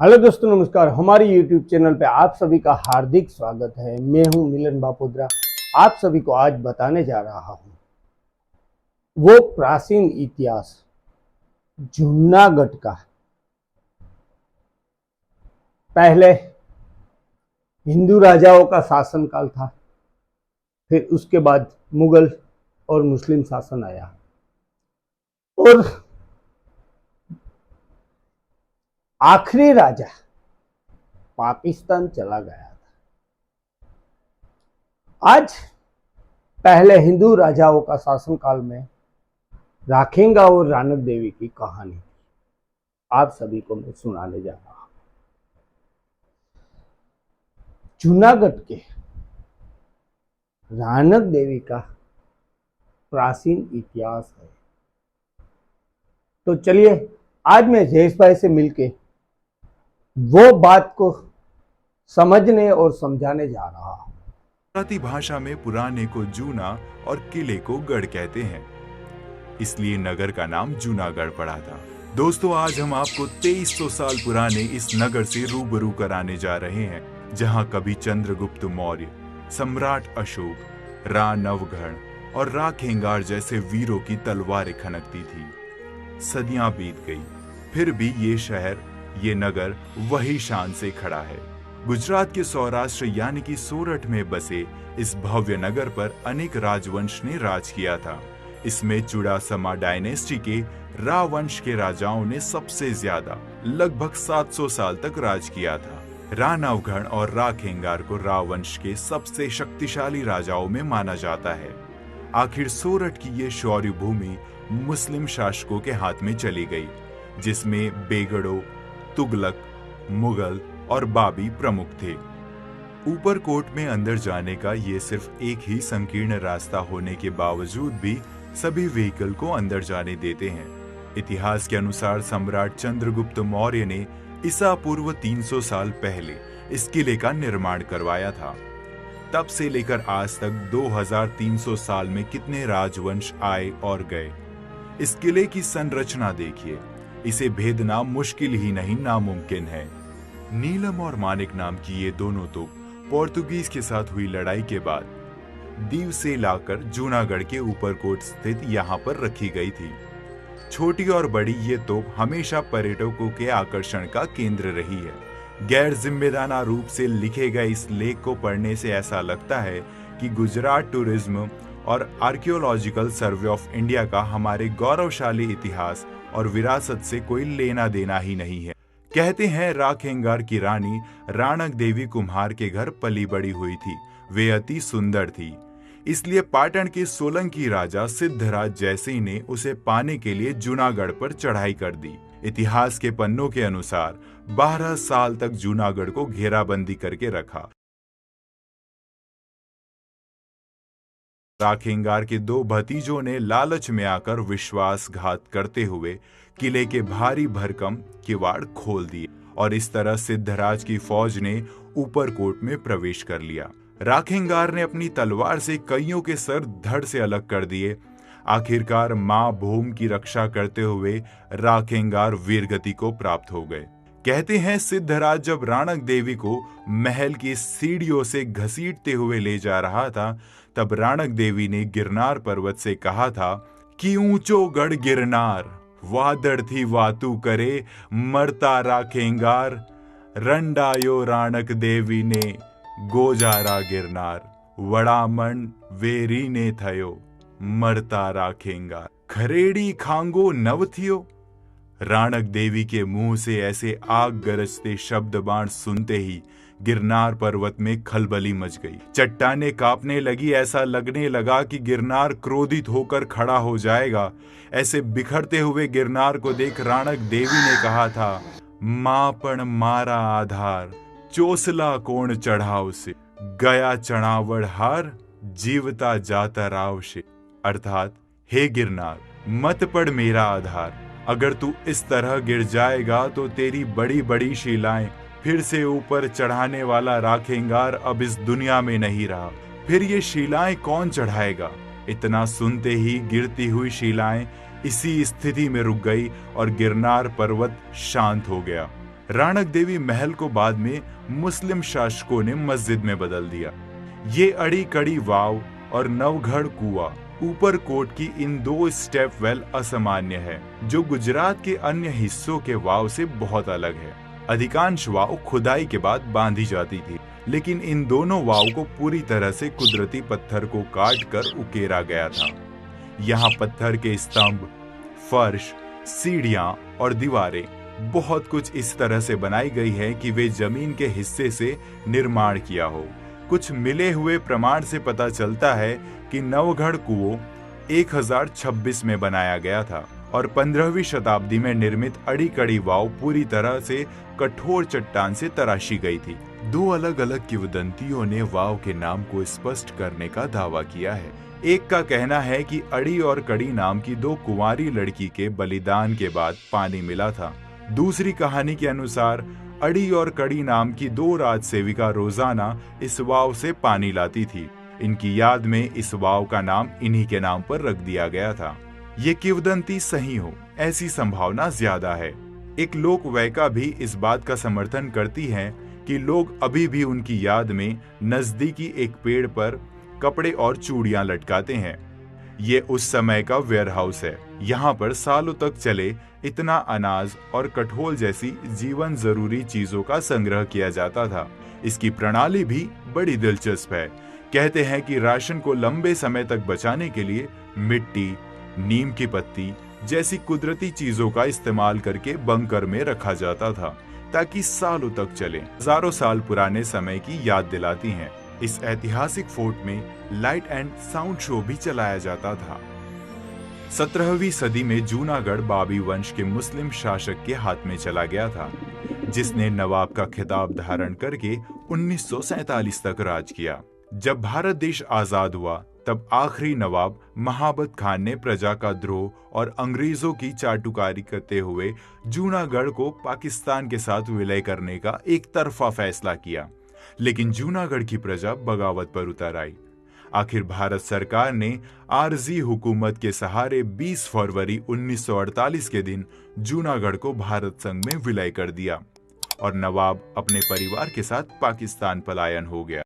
Hello दोस्तों, नमस्कार। हमारे YouTube चैनल पे आप सभी का हार्दिक स्वागत है। मैं हूं मिलन बापोद्रा। आप सभी को आज बताने जा रहा हूं वो प्राचीन इतिहास जूनागढ़ का। पहले हिंदू राजाओं का शासनकाल था, फिर उसके बाद मुगल और मुस्लिम शासन आया और आखिरी राजा पाकिस्तान चला गया था। आज पहले हिंदू राजाओं का शासनकाल में राखेंगा और रानक देवी की कहानी आप सभी को मैं सुनाने जा रहा हूं। जूनागढ़ के रानक देवी का प्राचीन इतिहास है। तो चलिए आज मैं जयेश भाई से मिलके वो बात को समझने और समझाने जा रहा हूं। गुजराती भाषा में पुराने को जूना और किले को गढ़ कहते हैं, इसलिए नगर का नाम जूनागढ़ पड़ा था। दोस्तों, आज हम आपको 2300 साल पुराने इस नगर से रूबरू कराने जा रहे हैं, जहां कभी चंद्रगुप्त मौर्य, सम्राट अशोक, रा नवघण और रा खेंगार जैसे वीरों की तलवारें खनकती थी। सदियां बीत गई, फिर भी ये शहर, ये नगर वही शान से खड़ा है। गुजरात के सौराष्ट्र यानी कि सोरठ में बसे इस भव्य नगर पर अनेक राजवंश ने राज किया था। इसमें चुड़ासमा डायनेस्टी के रा वंश के राजाओं ने सबसे ज्यादा लगभग 700 साल तक राज किया था। रा नवघण और रा खेंगार को रा वंश के सबसे शक्तिशाली राजाओं में माना जाता है। आखिर सोरठ की ये शौर्य भूमि मुस्लिम शासकों के हाथ में चली गई, जिसमें बेगड़ो, तुगलक, मुगल और बाबी प्रमुख थे। ऊपरकोट में अंदर जाने का ये सिर्फ एक ही संकीर्ण रास्ता होने के बावजूद भी सभी व्हीकल को अंदर जाने देते हैं। इतिहास के अनुसार सम्राट चंद्रगुप्त मौर्य ने ईसा पूर्व 300 साल पहले इस किले का निर्माण करवाया था। तब से लेकर आज तक 2300 साल में कितने राजवंश आए और गए। इस किले की संरचना देखिए, इसे भेदना मुश्किल ही नहीं नामुमकिन है। नीलम और मानिक नाम की ये दोनों तोप पोर्तुगीज के साथ हुई लड़ाई के बाद दीव से लाकर जूनागढ़ के ऊपरकोट स्थित यहाँ पर रखी गई थी। छोटी और बड़ी ये तोप हमेशा पर्यटकों के आकर्षण का केंद्र रही है। गैर जिम्मेदाराना रूप से लिखे गए इस लेख को पढ़ने से ऐसा लगता है कि गुजरात टूरिज्म और आर्कियोलॉजिकल सर्वे ऑफ इंडिया का हमारे गौरवशाली इतिहास और विरासत से कोई लेना देना ही नहीं है। कहते हैं रा खेंगार की रानी राणक देवी कुम्हार के घर पली बड़ी हुई थी। वे अति सुंदर थी, इसलिए पाटन के सोलंकी राजा सिद्धराज जैसे ने उसे पाने के लिए जूनागढ़ पर चढ़ाई कर दी। इतिहास के पन्नों के अनुसार 12 साल तक जूनागढ़ को घेराबंदी करके रखा। रा खेंगार के दो भतीजों ने लालच में आकर विश्वासघात करते हुए किले के भारी भरकम किवाड़ खोल दिए और इस तरह सिद्धराज की फौज ने ऊपरकोट में प्रवेश कर लिया। रा खेंगार ने अपनी तलवार से कईयों के सर धड़ से अलग कर दिए। आखिरकार मां भूम की रक्षा करते हुए रा खेंगार वीरगति को प्राप्त हो गए। कहते हैं सिद्धराज जब राणक देवी को महल की सीढ़ियों से घसीटते हुए ले जा रहा था, तब राणक देवी ने गिरनार पर्वत से कहा था कि ऊंचो गढ़ गिरनार, वादड़ थी वातु करे, मरता रा खेंगार, रंडायो राणक देवी ने गोजारा गिरनार, वड़ामण वेरी ने थयो, मरता रा खेंगार, खरेड़ी खांगो नव थियो। राणक देवी के मुंह से ऐसे आग गरजते शब्द बाण सुनते ही गिरनार पर्वत में खलबली मच गई। चट्टानें कांपने लगी। ऐसा लगने लगा कि गिरनार क्रोधित होकर खड़ा हो जाएगा। ऐसे बिखरते हुए गिरनार को देख राणक देवी ने कहा था, मां पण मारा आधार, चोसला कोण चढ़ाव से, गया चढ़ावड़ हार, जीवता जाता राव से। अर्थात, हे गिरनार, मत पड़ मेरा आधार। अगर तू इस तरह गिर जाएगा तो तेरी बड़ी बड़ी शिलाएं फिर से ऊपर चढ़ाने वाला रा खेंगार अब इस दुनिया में नहीं रहा। फिर ये शिलाएं कौन चढ़ाएगा? इतना सुनते ही गिरती हुई शिलाएं इसी स्थिति में रुक गई और गिरनार पर्वत शांत हो गया। राणक देवी महल को बाद में मुस्लिम शासकों ने मस्जिद में बदल दिया। ये अड़ी कड़ी वाव और नवघड़ कुआं ऊपरकोट की इन 2 स्टेप वेल असामान्य है, जो गुजरात के अन्य हिस्सों के वाव से बहुत अलग है। अधिकांश वाव खुदाई के बाद बांधी जाती थी, लेकिन इन दोनों वाव को पूरी तरह से कुदरती पत्थर को काट कर उकेरा गया था। यहाँ पत्थर के स्तंभ, फर्श, सीढ़ियां और दीवारें बहुत कुछ इस तरह से बनाई गई है कि वे जमीन के हिस्से से निर्माण किया हो। कुछ मिले हुए प्रमाण से पता चलता है कि नवघड़ कुओं 1026 में बनाया गया था और 15वीं शताब्दी में निर्मित अड़ी कड़ी वाव पूरी तरह से कठोर चट्टान से तराशी गई थी। 2 अलग अलग किंवदंतियों ने वाव के नाम को स्पष्ट करने का दावा किया है। एक का कहना है कि अड़ी और कड़ी नाम की 2 कुंवारी लड़की के बलिदान के बाद पानी मिला था। दूसरी कहानी के अनुसार अड़ी और कड़ी नाम की 2 राज सेविका रोजाना इस वाव से पानी लाती थी। इनकी याद में इस वाव का नाम इन्हीं के नाम पर रख दिया गया था। ये किंवदंती सही हो, ऐसी संभावना ज्यादा है। एक लोक वायका भी इस बात का समर्थन करती है कि लोग अभी भी उनकी याद में नजदीकी एक पेड़ पर कपड़े और चूड़ियां लटकाते हैं। ये उस समय का वेयरहाउस है। यहाँ पर सालों तक चले इतना अनाज और कठोल जैसी जीवन जरूरी चीजों का संग्रह किया जाता था। इसकी प्रणाली भी बड़ी दिलचस्प है। कहते हैं कि राशन को लंबे समय तक बचाने के लिए मिट्टी, नीम की पत्ती जैसी कुदरती चीजों का इस्तेमाल करके बंकर में रखा जाता था, ताकि सालों तक चले। हजारों साल पुराने समय की याद दिलाती हैं। इस ऐतिहासिक फोर्ट में लाइट एंड साउंड शो भी चलाया जाता था। 17वीं सदी में जूनागढ़ बाबी वंश के मुस्लिम शासक के हाथ में चला गया था, जिसने नवाब का खिताब धारण करके 1947 तक राज किया। जब भारत देश आजाद हुआ, तब आखिरी नवाब महाबत खान ने प्रजा का द्रोह और अंग्रेजों की चाटुकारी करते हुए जूनागढ़ को पाकिस्तान के साथ विलय करने का एक तरफा फैसला किया। लेकिन जूनागढ़ की प्रजा बगावत पर उतर आई। आखिर भारत सरकार ने आरजी हुकूमत के सहारे 20 फरवरी 1948 के दिन जूनागढ़ को भारत संघ में विलय कर दिया और नवाब अपने परिवार के साथ पाकिस्तान पलायन हो गया।